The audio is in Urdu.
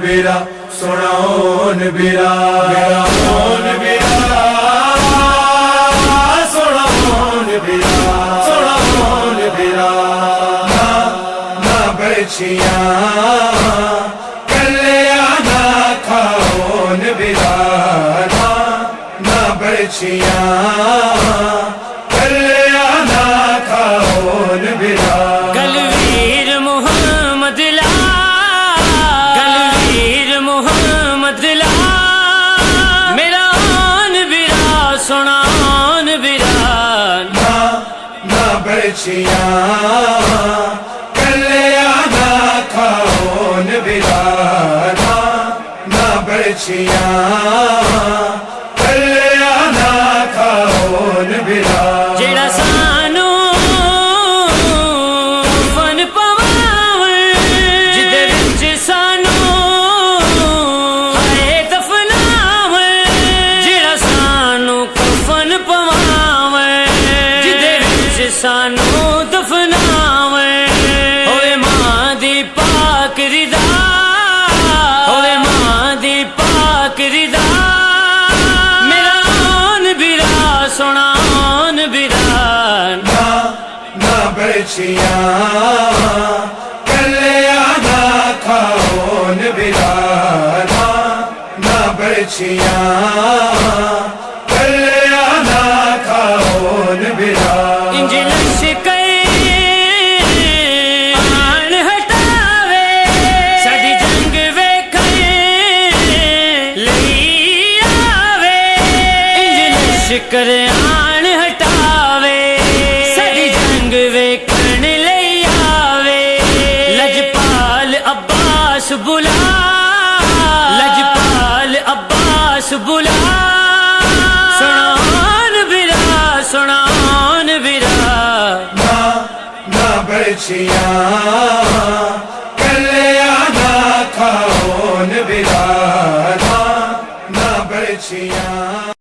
بھیرا سناؤن بھیرا میرا آؤن بھیرا سناؤن بھیرا سناؤن بھیرا نہ برچیاں کلیا نہ کھاؤن بھیرا نہ برچیاں کلیا نہ کھاؤن بھیرا گلویر محمد لا گلویر محمد لا میرا آن بھیرا سناؤن بھیرا نہ برچیاں کلیا نہ کھاؤن بھیرا نہ برچیاں کلیا نہ کھاؤن بھیرا جیڑا سانو کفن پواوے جدے وچ سانو ہائے دفناوے جیڑا سانو کفن پواوے جدے وچ سانو دفناوے ہوئے ماں دی پاک رضا ہوئے ماں دی پاک رضا میرا آن بھیرا سناؤن بھیرا نہ برچیاں کلیا نہ کھاؤن بھیرا نہ برچیاں کلیا نہ کھاؤن بھیرا انج لشکر آن ہٹاوے ساڈی جنگ ویکھن لئی آوے انج لشکر آن ہٹاوے ساڈی جنگ ویکھن لئی آوے لجپال عباس بلا لجپال عباس بلا سناؤن بھیرا سناؤن بھیرا نہ برچیاں کلیا نہ کھاؤن بھیرا نہ برچیاں